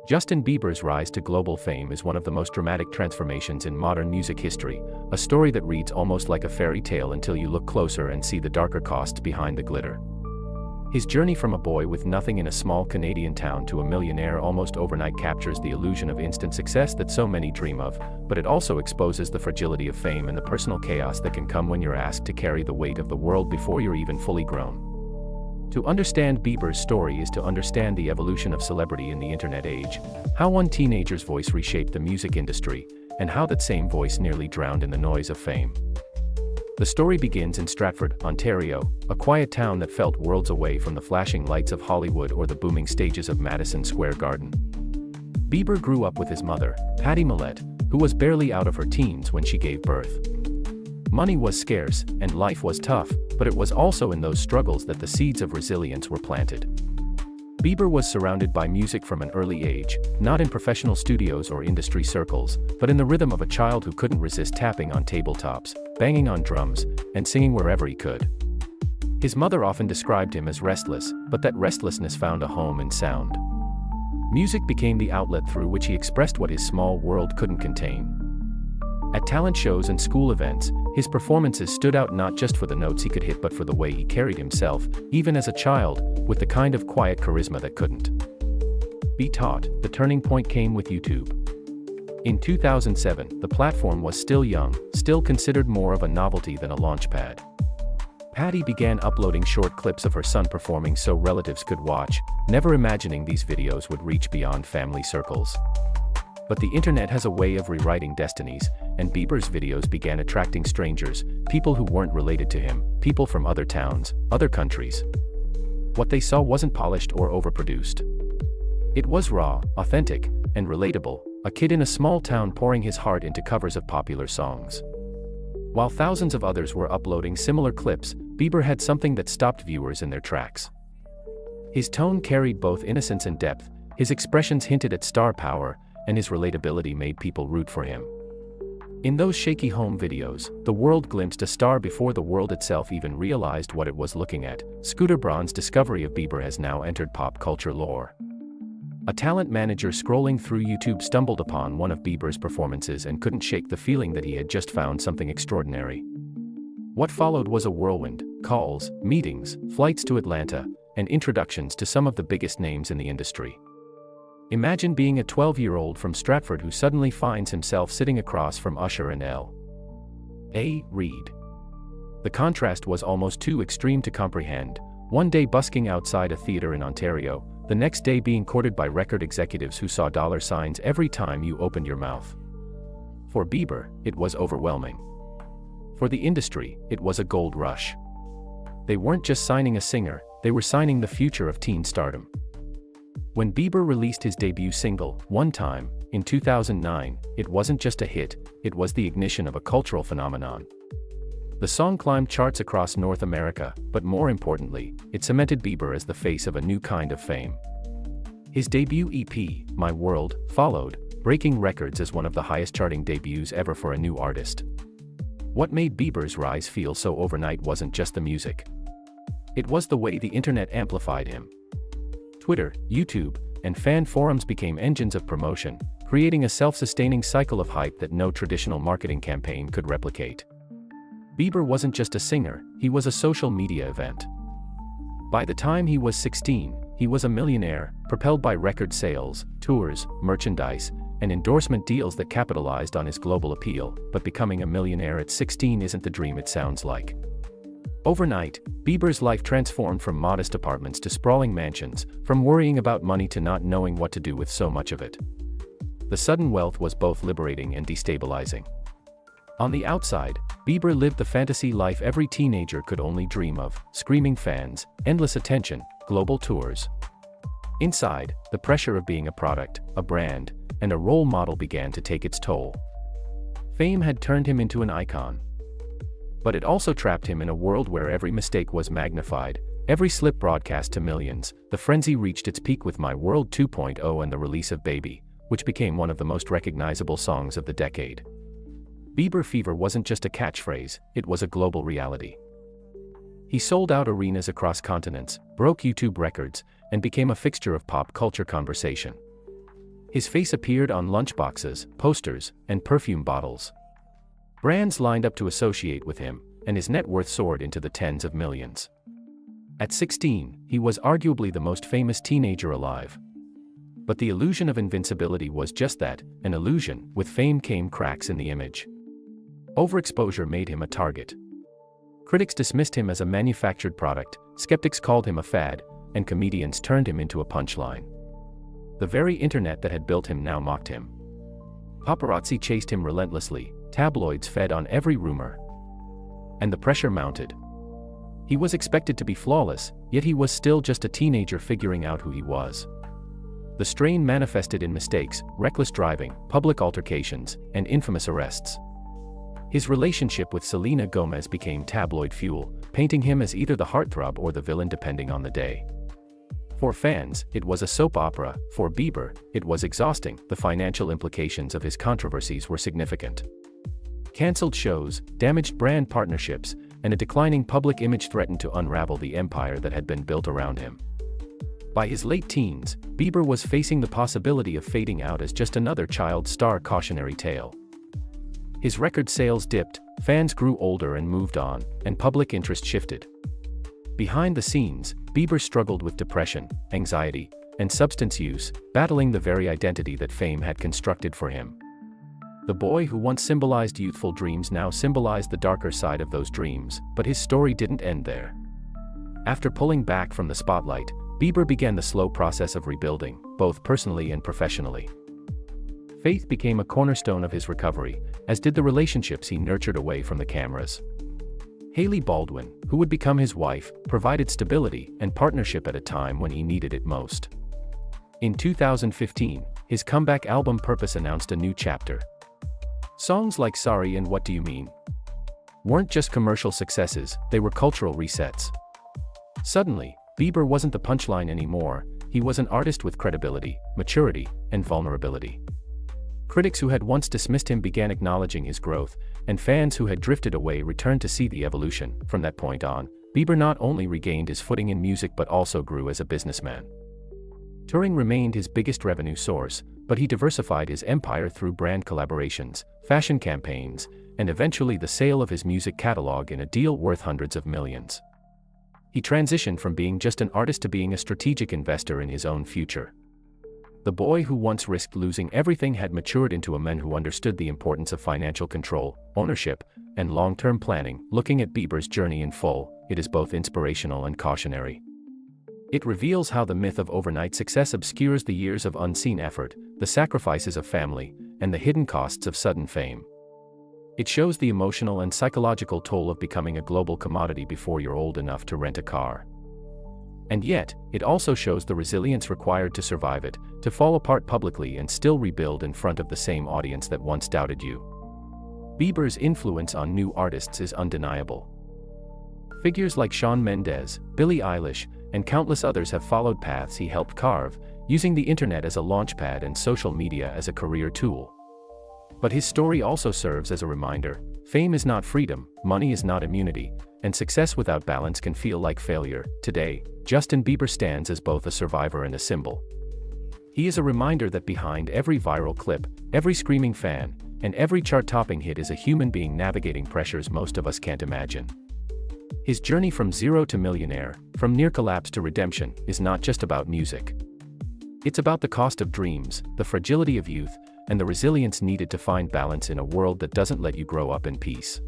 Justin Bieber's rise to global fame is one of the most dramatic transformations in modern music history, a story that reads almost like a fairy tale until you look closer and see the darker costs behind the glitter. His journey from a boy with nothing in a small Canadian town to a millionaire almost overnight captures the illusion of instant success that so many dream of, but it also exposes the fragility of fame and the personal chaos that can come when you're asked to carry the weight of the world before you're even fully grown. To understand Bieber's story is to understand the evolution of celebrity in the internet age, how one teenager's voice reshaped the music industry, and how that same voice nearly drowned in the noise of fame. The story begins in Stratford, Ontario, a quiet town that felt worlds away from the flashing lights of Hollywood or the booming stages of Madison Square Garden. Bieber grew up with his mother, Patty Millett, who was barely out of her teens when she gave birth. Money was scarce, and life was tough, but it was also in those struggles that the seeds of resilience were planted. Bieber was surrounded by music from an early age, not in professional studios or industry circles, but in the rhythm of a child who couldn't resist tapping on tabletops, banging on drums, and singing wherever he could. His mother often described him as restless, but that restlessness found a home in sound. Music became the outlet through which he expressed what his small world couldn't contain. At talent shows and school events, his performances stood out not just for the notes he could hit but for the way he carried himself, even as a child, with the kind of quiet charisma that couldn't be taught. The turning point came with YouTube. In 2007, the platform was still young, still considered more of a novelty than a launchpad. Patty began uploading short clips of her son performing so relatives could watch, never imagining these videos would reach beyond family circles. But the internet has a way of rewriting destinies, and Bieber's videos began attracting strangers, people who weren't related to him, people from other towns, other countries. What they saw wasn't polished or overproduced. It was raw, authentic, and relatable, a kid in a small town pouring his heart into covers of popular songs. While thousands of others were uploading similar clips, Bieber had something that stopped viewers in their tracks. His tone carried both innocence and depth, his expressions hinted at star power, and his relatability made people root for him. In those shaky home videos, the world glimpsed a star before the world itself even realized what it was looking at. Scooter Braun's discovery of Bieber has now entered pop culture lore. A talent manager scrolling through YouTube stumbled upon one of Bieber's performances and couldn't shake the feeling that he had just found something extraordinary. What followed was a whirlwind: calls, meetings, flights to Atlanta, and introductions to some of the biggest names in the industry. Imagine being a 12-year-old from Stratford who suddenly finds himself sitting across from Usher and L.A. Reid. The contrast was almost too extreme to comprehend, one day busking outside a theater in Ontario, the next day being courted by record executives who saw dollar signs every time you opened your mouth. For Bieber, it was overwhelming. For the industry, it was a gold rush. They weren't just signing a singer, they were signing the future of teen stardom. When Bieber released his debut single, One Time, in 2009, it wasn't just a hit, it was the ignition of a cultural phenomenon. The song climbed charts across North America, but more importantly, it cemented Bieber as the face of a new kind of fame. His debut EP, My World, followed, breaking records as one of the highest-charting debuts ever for a new artist. What made Bieber's rise feel so overnight wasn't just the music. It was the way the internet amplified him. Twitter, YouTube, and fan forums became engines of promotion, creating a self-sustaining cycle of hype that no traditional marketing campaign could replicate. Bieber wasn't just a singer, he was a social media event. By the time he was 16, he was a millionaire, propelled by record sales, tours, merchandise, and endorsement deals that capitalized on his global appeal. But becoming a millionaire at 16 isn't the dream it sounds like. Overnight, Bieber's life transformed from modest apartments to sprawling mansions, from worrying about money to not knowing what to do with so much of it. The sudden wealth was both liberating and destabilizing. On the outside, Bieber lived the fantasy life every teenager could only dream of: screaming fans, endless attention, global tours. Inside, the pressure of being a product, a brand, and a role model began to take its toll. Fame had turned him into an icon. But it also trapped him in a world where every mistake was magnified, every slip broadcast to millions. The frenzy reached its peak with My World 2.0 and the release of Baby, which became one of the most recognizable songs of the decade. Bieber Fever wasn't just a catchphrase, it was a global reality. He sold out arenas across continents, broke YouTube records, and became a fixture of pop culture conversation. His face appeared on lunchboxes, posters, and perfume bottles. Brands lined up to associate with him, and his net worth soared into the tens of millions. At 16, he was arguably the most famous teenager alive. But the illusion of invincibility was just that, an illusion. With fame came cracks in the image. Overexposure made him a target. Critics dismissed him as a manufactured product, skeptics called him a fad, and comedians turned him into a punchline. The very internet that had built him now mocked him. Paparazzi chased him relentlessly, tabloids fed on every rumor. And the pressure mounted. He was expected to be flawless, yet he was still just a teenager figuring out who he was. The strain manifested in mistakes, reckless driving, public altercations, and infamous arrests. His relationship with Selena Gomez became tabloid fuel, painting him as either the heartthrob or the villain depending on the day. For fans, it was a soap opera. For Bieber, it was exhausting. The financial implications of his controversies were significant. Cancelled shows, damaged brand partnerships, and a declining public image threatened to unravel the empire that had been built around him. By his late teens, Bieber was facing the possibility of fading out as just another child star cautionary tale. His record sales dipped, fans grew older and moved on, and public interest shifted. Behind the scenes, Bieber struggled with depression, anxiety, and substance use, battling the very identity that fame had constructed for him. The boy who once symbolized youthful dreams now symbolized the darker side of those dreams, but his story didn't end there. After pulling back from the spotlight, Bieber began the slow process of rebuilding, both personally and professionally. Faith became a cornerstone of his recovery, as did the relationships he nurtured away from the cameras. Hailey Baldwin, who would become his wife, provided stability and partnership at a time when he needed it most. In 2015, his comeback album Purpose announced a new chapter. Songs like Sorry and What Do You Mean weren't just commercial successes, they were cultural resets. Suddenly, Bieber wasn't the punchline anymore, he was an artist with credibility, maturity, and vulnerability. Critics who had once dismissed him began acknowledging his growth, and fans who had drifted away returned to see the evolution. From that point on, Bieber not only regained his footing in music but also grew as a businessman. Touring remained his biggest revenue source, but he diversified his empire through brand collaborations, fashion campaigns, and eventually the sale of his music catalog in a deal worth hundreds of millions. He transitioned from being just an artist to being a strategic investor in his own future. The boy who once risked losing everything had matured into a man who understood the importance of financial control, ownership, and long-term planning. Looking at Bieber's journey in full, it is both inspirational and cautionary. It reveals how the myth of overnight success obscures the years of unseen effort, the sacrifices of family, and the hidden costs of sudden fame. It shows the emotional and psychological toll of becoming a global commodity before you're old enough to rent a car. And yet, it also shows the resilience required to survive it, to fall apart publicly and still rebuild in front of the same audience that once doubted you. Bieber's influence on new artists is undeniable. Figures like Shawn Mendes, Billie Eilish, and countless others have followed paths he helped carve, using the internet as a launchpad and social media as a career tool. But his story also serves as a reminder: fame is not freedom, money is not immunity, and success without balance can feel like failure. Today, Justin Bieber stands as both a survivor and a symbol. He is a reminder that behind every viral clip, every screaming fan, and every chart-topping hit is a human being navigating pressures most of us can't imagine. His journey from zero to millionaire, from near collapse to redemption, is not just about music. It's about the cost of dreams, the fragility of youth, and the resilience needed to find balance in a world that doesn't let you grow up in peace.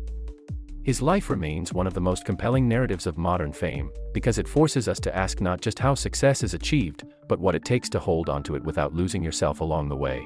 His life remains one of the most compelling narratives of modern fame, because it forces us to ask not just how success is achieved, but what it takes to hold onto it without losing yourself along the way.